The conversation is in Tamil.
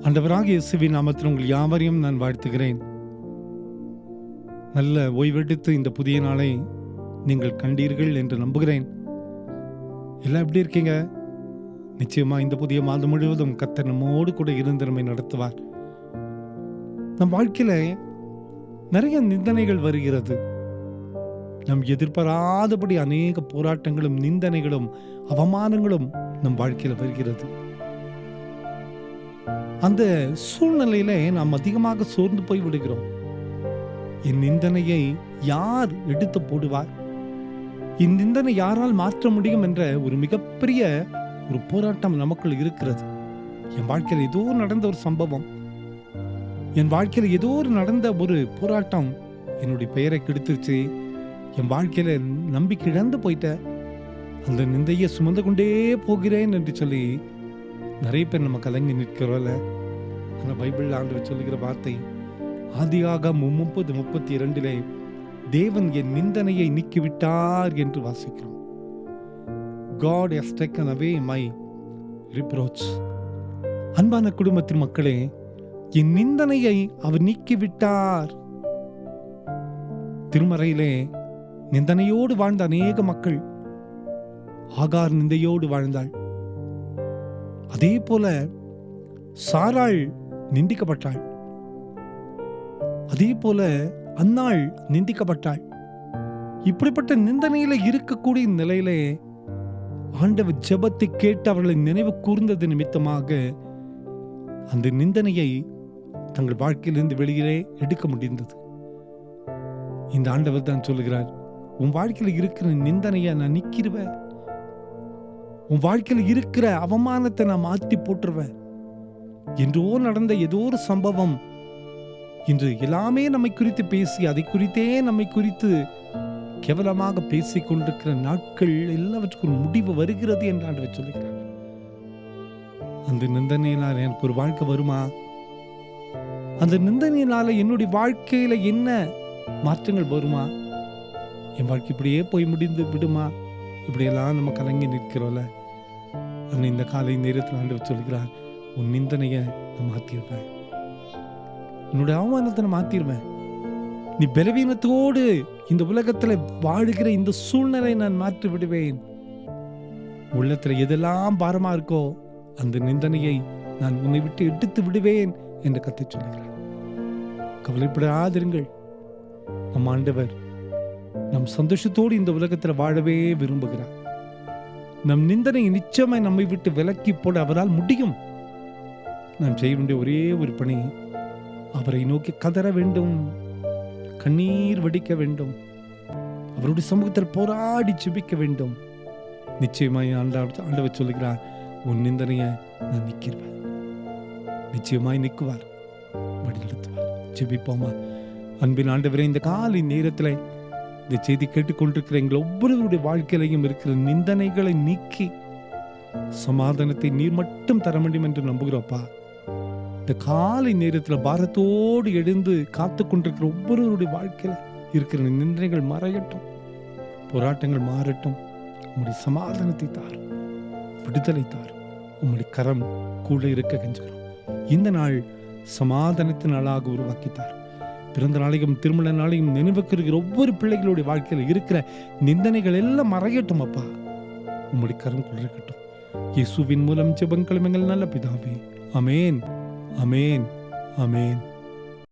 ஆண்டவராகிய இயேசுவின் நாமத்தில் உங்கள் யாவரையும் நான் வாழ்த்துகிறேன். நல்ல ஓய்வெடுத்து இந்த புதிய நாளை நீங்கள் கண்டீர்கள் என்று நம்புகிறேன். எல்லாம் எப்படி இருக்கீங்க? நிச்சயமா இந்த புதிய மாதம் முழுவதும் கர்த்தர் நம்மோடு கூட இருந்து நம்மை நடத்துவார். நம் வாழ்க்கையில நிறைய நிந்தனைகள் வருகிறது. நம் எதிர்பாராதபடி அநேக போராட்டங்களும் நிந்தனைகளும் அவமானங்களும் நம் வாழ்க்கையில வருகிறது. அந்த சூழ்நிலையில நாம் அதிகமாக சோர்ந்து போய் விடுகிறோம். என் நிந்தனையை யார் எடுத்து போடுவார், இந்த நிந்தனை யாரால் மாற்ற முடியும் என்ற ஒரு மிகப்பெரிய ஒரு போராட்டம் நமக்குள் இருக்கிறது. என் வாழ்க்கையில் ஏதோ நடந்த ஒரு சம்பவம், என் வாழ்க்கையில் ஏதோ ஒரு நடந்த ஒரு போராட்டம் என்னுடைய பெயரை கெடுத்துருச்சு. என் வாழ்க்கையில நம்பிக்கை இழந்து போயிட்ட, அந்த நிந்தையை சுமந்து கொண்டே போகிறேன் என்று சொல்லி நிறைய பேர் நம்ம கலங்கி நிற்கிறோம்ல. ஆனால் பைபிள் ஆண்டவர் சொல்லுகிற வார்த்தை ஆதியாகமம் 30:32 தேவன் என் நிந்தனையை நீக்கிவிட்டார் என்று வாசிக்கிறோம். God has taken away my reproach. அன்பான குடும்பத்தின் மக்களே, என் நிந்தனையை அவர் நீக்கிவிட்டார். திருமறையிலே நிந்தனையோடு வாழ்ந்த அநேக மக்கள். ஆகார் நிந்தையோடு வாழ்ந்தாள். அதே போல சாராள் நிந்திக்கப்பட்டாள். அதே போல அன்னாள் நிந்திக்கப்பட்டாள். இப்படிப்பட்ட நிந்தனையில இருக்கக்கூடிய நிலையிலே ஆண்டவர் ஜெபத்தை கேட்டு அவர்களை நினைவு கூர்ந்தது நிமித்தமாக அந்த நிந்தனையை தங்கள் வாழ்க்கையிலிருந்து வெளியிலே எடுக்க முடிந்தது. இந்த ஆண்டவர் தான் சொல்லுகிறார், உன் வாழ்க்கையில் இருக்கிற நிந்தனையை நான் நீக்கிடுவேன். உன் வாழ்க்கையில் இருக்கிற அவமானத்தை நான் மாற்றி போட்டுருவேன். என்றோ நடந்த ஏதோ ஒரு சம்பவம் இன்று எல்லாமே நம்மை குறித்து பேசி அதை குறித்தே நம்மை குறித்து கேவலமாக பேசிக் கொண்டிருக்கிற நாட்கள் எல்லாவற்றுக்கும் ஒரு முடிவு வருகிறது என்று ஆண்டவர் சொல்லுகிறார். அந்த நிந்தனையினால் எனக்கு ஒரு வாழ்க்கை வருமா? அந்த நிந்தனையினால என்னுடைய வாழ்க்கையில என்ன மாற்றங்கள் வருமா? என் வாழ்க்கை இப்படியே போய் முடிந்து விடுமா? இப்படியெல்லாம் நம்ம கலங்கி நிற்கிறோம்ல. இந்த காலை நேரத்தில் ஆண்டவர் சொல்கிறார், உன் நிந்தனையை நான் மாத்திருவேன், உன்னுடைய அவமானத்தை நான் மாத்திருவேன். நீ பலவீனத்தோடு இந்த உலகத்துல வாழுகிற இந்த சூழ்நிலை நான் மாற்றி விடுவேன். உள்ளத்துல எதெல்லாம் பாரமா இருக்கோ அந்த நிந்தனையை நான் உன்னை விட்டு எடுத்து விடுவேன் என்று கர்த்தர் சொல்லுகிறார். கவலைப்படாதிருங்கள். நம் ஆண்டவர் நம் சந்தோஷத்தோடு இந்த உலகத்தில் வாழவே விரும்புகிறார். நம் நிந்தனை நிச்சயமாய் நம்மை விட்டு விலக்கி போட அவரால் முடியும். நாம் செய்ய வேண்டிய ஒரே ஒரு பணி, அவரை நோக்கி கதற வேண்டும், கண்ணீர் வடிக்க வேண்டும், அவருடைய சமூகத்தில் போராடி ஜெபிக்க வேண்டும். நிச்சயமாய் ஆண்டவர் சொல்லுகிறார், உன் நிந்தனையை நான் நிற்கிறேன். நிச்சயமாய் நிற்குவார், வழிநடத்துவார். ஜெபிப்போமா? அன்பின் ஆண்டவரே, இந்த காலை நேரத்தில் இந்த செய்தி கேட்டுக்கொண்டிருக்கிற எங்கள் ஒவ்வொருவருடைய வாழ்க்கையிலையும் இருக்கிற நிந்தனைகளை நீக்கி சமாதானத்தை நீர் மட்டும் தர வேண்டும் என்று நம்புகிறோப்பா. இந்த காலை நேரத்தில் பாரத்தோடு எழுந்து காத்து கொண்டிருக்கிற ஒவ்வொருவருடைய வாழ்க்கையில இருக்கிற நிந்தனைகள் மறையட்டும், போராட்டங்கள் மாறட்டும். உம்முடைய சமாதானத்தை தார், விடுதலை தார். உம்முடைய கரம் கூட இருக்க கெஞ்சுகிறோம். இந்த நாள் சமாதானத்தின் நாளாக உருவாக்கித்தார். பிறந்த நாளையும் திருமண நாளையும் நினைவுக்கு இருக்கிற ஒவ்வொரு பிள்ளைகளுடைய வாழ்க்கையில் இருக்கிற நிந்தனைகள் எல்லாம் மறையட்டும் அப்பா. உம்முடைய கரம் குளிரக்கட்டும். இயேசுவின் மூலம் ஜெபங்களும் எங்கள் நல்ல பிதாவே. ஆமென், ஆமென், ஆமென்.